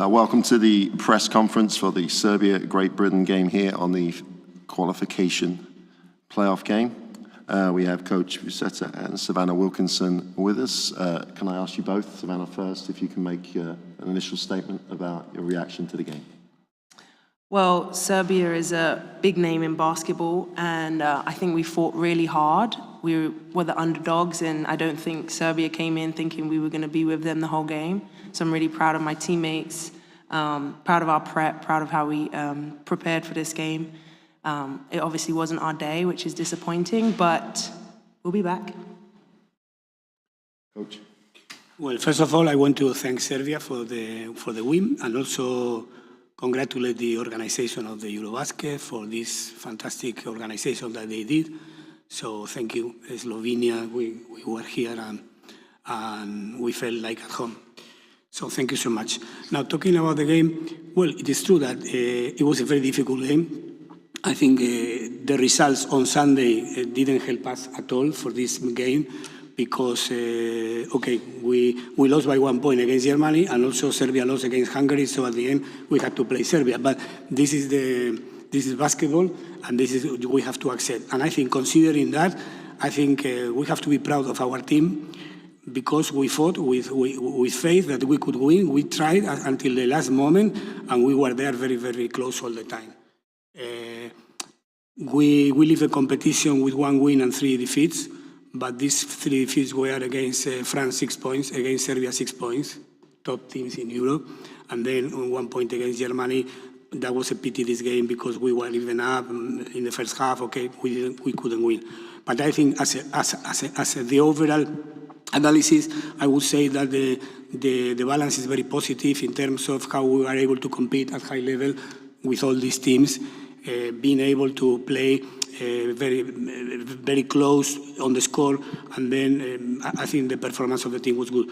Welcome to the press conference for the Serbia Great Britain game here on the qualification playoff game. We have Coach Busetta and Savannah Wilkinson with us. Can I ask you both, Savannah first, if you can make an initial statement about your reaction to the game? Well, Serbia is a big name in basketball, and I think we fought really hard. We were the underdogs, and I don't think Serbia came in thinking we were going to be with them the whole game. So I'm really proud of my teammates, proud of our prep, proud of how we prepared for this game. It obviously wasn't our day, which is disappointing, but we'll be back. Coach. Well, first of all, I want to thank Serbia for the win, and also congratulate the organization of the EuroBasket for this fantastic organization that they did. So thank you, Slovenia. We were here and we felt like at home. So thank you so much. Now, talking about the game, well, it is true that it was a very difficult game. I think the results on Sunday didn't help us at all for this game because, we lost by 1 point against Germany, and also Serbia lost against Hungary, so at the end we had to play Serbia. But this is basketball, and this is we have to accept. And I think considering that, I think we have to be proud of our team because we fought with faith that we could win. We tried until the last moment, and we were there very, very close all the time. We leave the competition with 1 win and 3 defeats, but these 3 defeats were against France 6 points, against Serbia 6 points, top teams in Europe, and then 1 point against Germany. That was a pity this game because we were even up in the first half. Okay, we couldn't win. But I think as the overall analysis, I would say that the balance is very positive in terms of how we are able to compete at high level with all these teams, being able to play very, very close on the score, and then I think the performance of the team was good.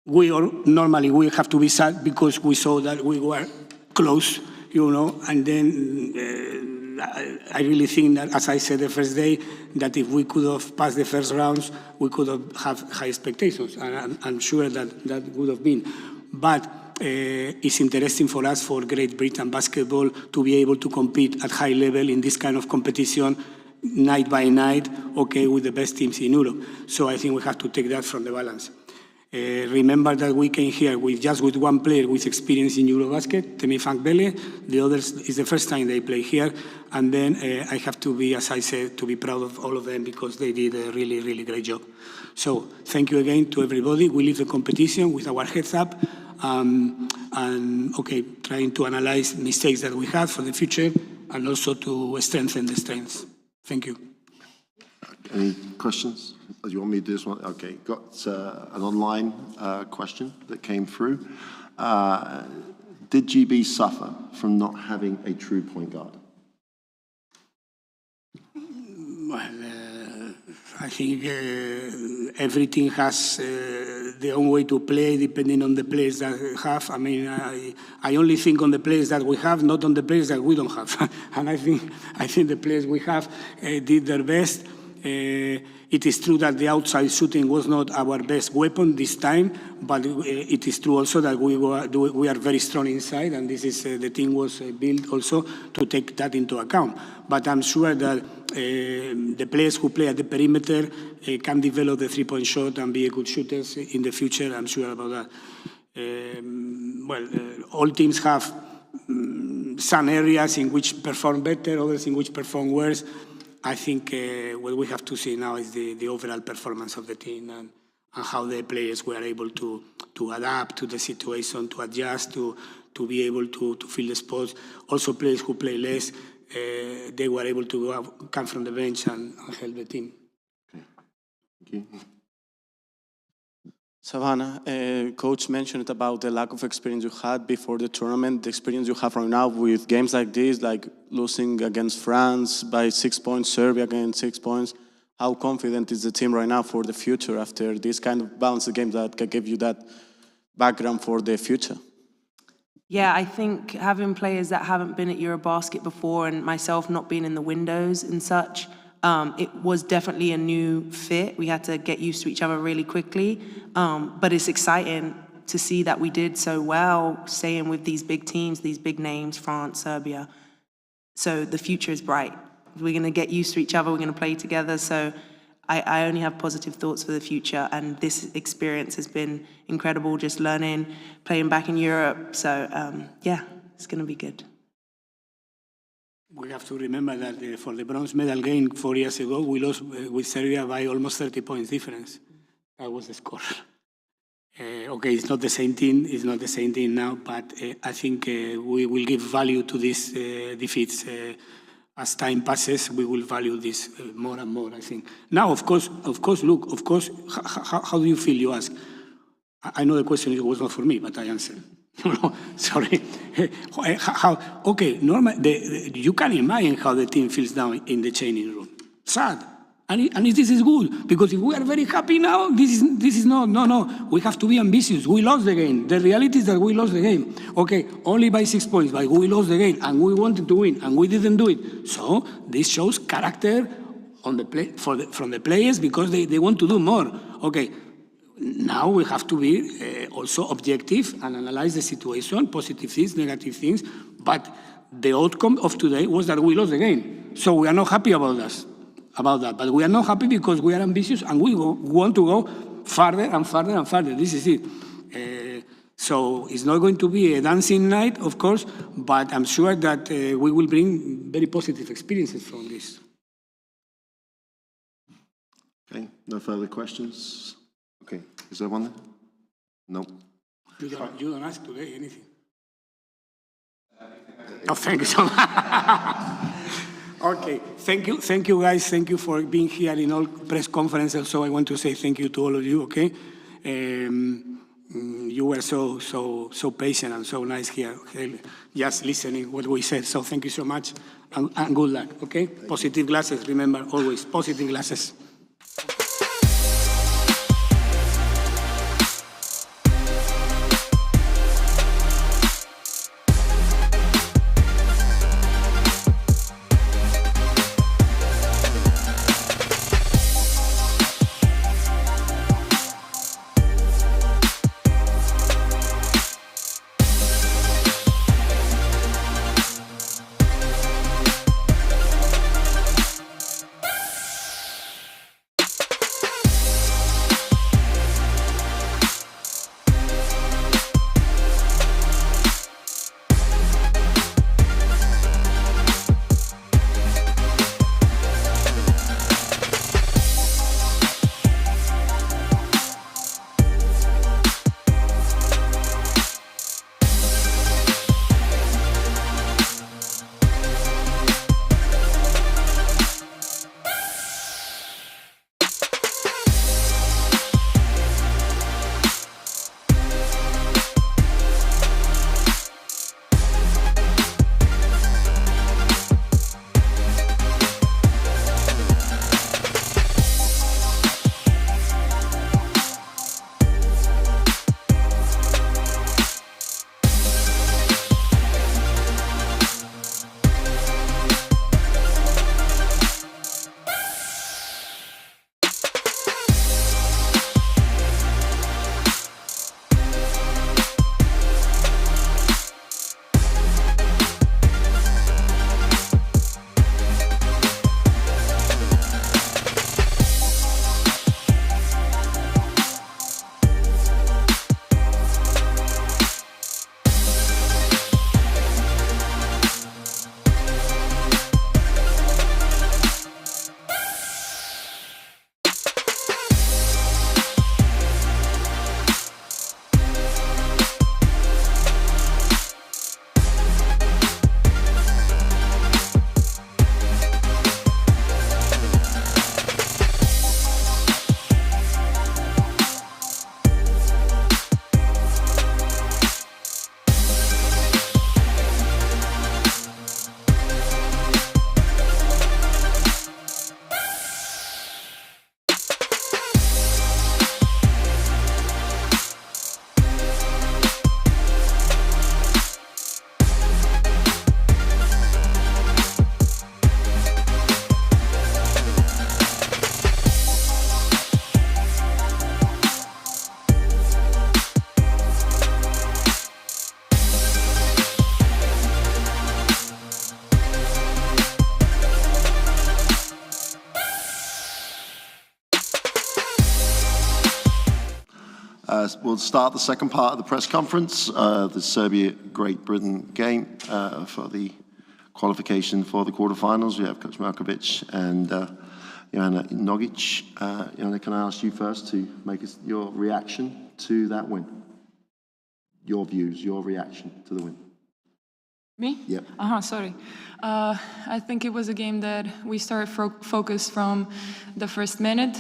Normally we have to be sad because we saw that we were close, and then I really think that, as I said the first day, that if we could have passed the first rounds, we could have high expectations, and I'm sure that would have been. But it's interesting for us, for Great Britain basketball, to be able to compete at high level in this kind of competition, night by night, with the best teams in Europe. So I think we have to take that from the balance. Remember that we came here with 1 player with experience in EuroBasket, Temi Fankbele. The others is the first time they play here. And then I have to be, as I said, to be proud of all of them because they did a really, really great job. So thank you again to everybody. We leave the competition with our heads up and trying to analyze mistakes that we had for the future and also to strengthen the strengths. Thank you. Any questions? Do you want me to do this one? Okay, got an online question that came through. Did GB suffer from not having a true point guard? Well, I think everything has their own way to play depending on the players that we have. I mean, I only think on the players that we have, not on the players that we don't have. And I think the players we have did their best. It is true that the outside shooting was not our best weapon this time, but it is true also that we are very strong inside, and this is the team was built also to take that into account. But I'm sure that the players who play at the perimeter can develop the three-point shot and be good shooters in the future. I'm sure about that. All teams have some areas in which perform better, others in which perform worse. I think what we have to see now is the overall performance of the team and how the players were able to adapt to the situation, to adjust, to be able to fill the spots. Also, players who play less, they were able to come from the bench and help the team. Okay. Thank you. Savannah, coach mentioned about the lack of experience you had before the tournament. The experience you have right now with games like this, like losing against France by 6 points, Serbia against 6 points. How confident is the team right now for the future after this kind of balanced game that can give you that background for the future? Yeah, I think having players that haven't been at EuroBasket before and myself not being in the windows and such, it was definitely a new fit. We had to get used to each other really quickly, but it's exciting to see that we did so well, staying with these big teams, these big names, France, Serbia. So the future is bright. We're going to get used to each other. We're going to play together. So I only have positive thoughts for the future. And this experience has been incredible, just learning, playing back in Europe. So, yeah, it's going to be good. We have to remember that for the bronze medal game 4 years ago, we lost with Serbia by almost 30 points difference. That was the score. Okay, it's not the same team. It's not the same team now, but I think we will give value to these defeats. As time passes, we will value this more and more, I think. Now, of course, look, how do you feel, you ask? I know the question was not for me, but I answer. Sorry. Okay, you can imagine how the team feels down in the changing room. Sad. And this is good, because if we are very happy now, this is not, no. We have to be ambitious. We lost the game. The reality is that we lost the game. Okay, only by 6 points, but we lost the game, and we wanted to win, and we didn't do it. So this shows character on the from the players, because they want to do more. Okay, now we have to be also objective and analyze the situation, positive things, negative things, but the outcome of today was that we lost the game. So we are not happy about that. But we are not happy because we are ambitious and we want to go farther and farther and farther. This is it. So it's not going to be a dancing night, of course, but I'm sure that we will bring very positive experiences from this. Okay, no further questions? Okay, is there one there? No. You don't ask today anything. Oh, thank you so much. Okay, thank you guys. Thank you for being here in all press conferences. So I want to say thank you to all of you, okay? You were so patient and so nice here, okay? Just listening what we said. So thank you so much and good luck, okay? Positive glasses, remember, always positive glasses. we'll start the second part of the press conference, the Serbia-Great Britain game for the qualification for the quarterfinals. We have Coach Markovic and Joanna Nogic. Joanna, can I ask you first to make your reaction to that win? Your views, your reaction to the win. Me? Yep. Sorry. I think it was a game that we started focused from the first minute.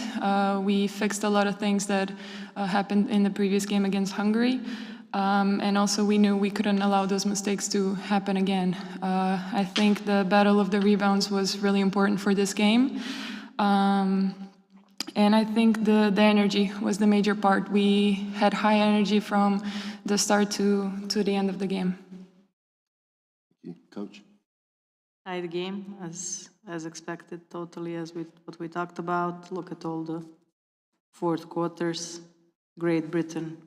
We fixed a lot of things that happened in the previous game against Hungary. And also we knew we couldn't allow those mistakes to happen again. I think the battle of the rebounds was really important for this game. And I think the energy was the major part. We had high energy from the start to the end of the game. Coach? Tight game, as expected, totally as what we talked about. Look at all the fourth quarters. Great Britain.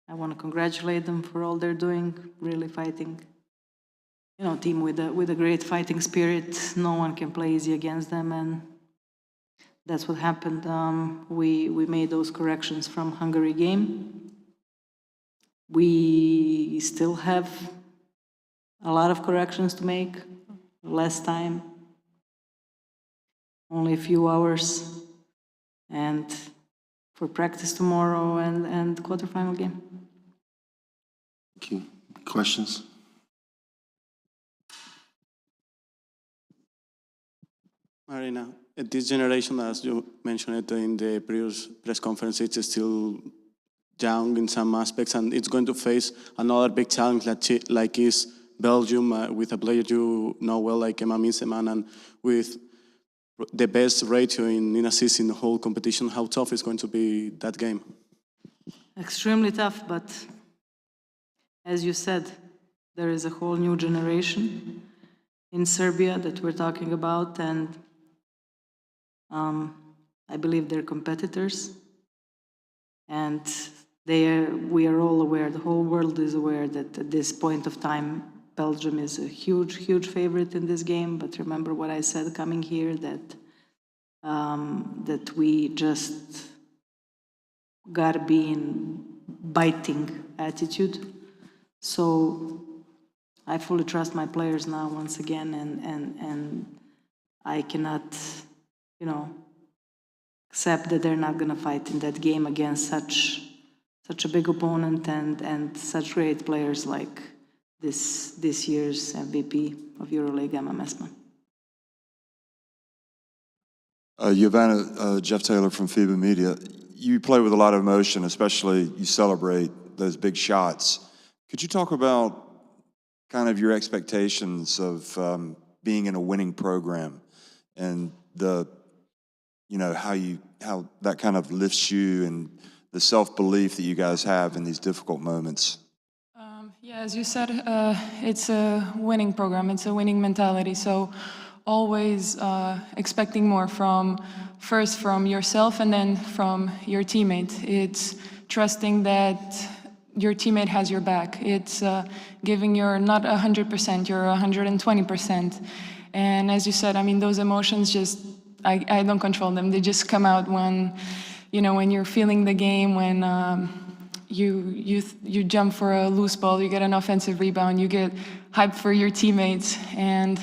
I want to congratulate them for all they're doing, really fighting. You know, team with a great fighting spirit. No one can play easy against them, and that's what happened. We made those corrections from Hungary game. We still have a lot of corrections to make, less time, only a few hours, and for practice tomorrow and quarterfinal game. Thank you. Questions? Marina, this generation, as you mentioned it in the previous press conference, it's still young in some aspects, and it's going to face another big challenge like is Belgium with a player you know well, like Emma Minseman, and with the best ratio in assists in the whole competition. How tough is going to be that game? Extremely tough, but as you said, there is a whole new generation in Serbia that we're talking about, and I believe they're competitors, and we are all aware, the whole world is aware that at this point of time, Belgium is a huge, huge favorite in this game. But remember what I said coming here, that we just gotta be in biting attitude. So I fully trust my players now once again, and I cannot, accept that they're not gonna fight in that game against such a big opponent and such great players like this year's MVP of EuroLeague, Emma Messman. Giovanna, Jeff Taylor from FIBA Media. You play with a lot of emotion, especially you celebrate those big shots. Could you talk about kind of your expectations of being in a winning program and how that kind of lifts you and the self-belief that you guys have in these difficult moments? Yeah, as you said, it's a winning program. It's a winning mentality. So always expecting more from yourself and then from your teammate. It's trusting that your teammate has your back. It's giving your not 100%, your 120%. And as you said, I mean, those emotions I don't control them. They just come out when you're feeling the game, when you jump for a loose ball, you get an offensive rebound, you get hyped for your teammates, and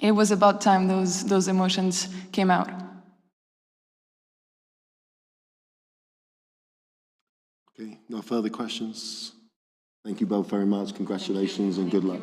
it was about time those emotions came out. Okay, no further questions. Thank you both very much. Congratulations and good luck.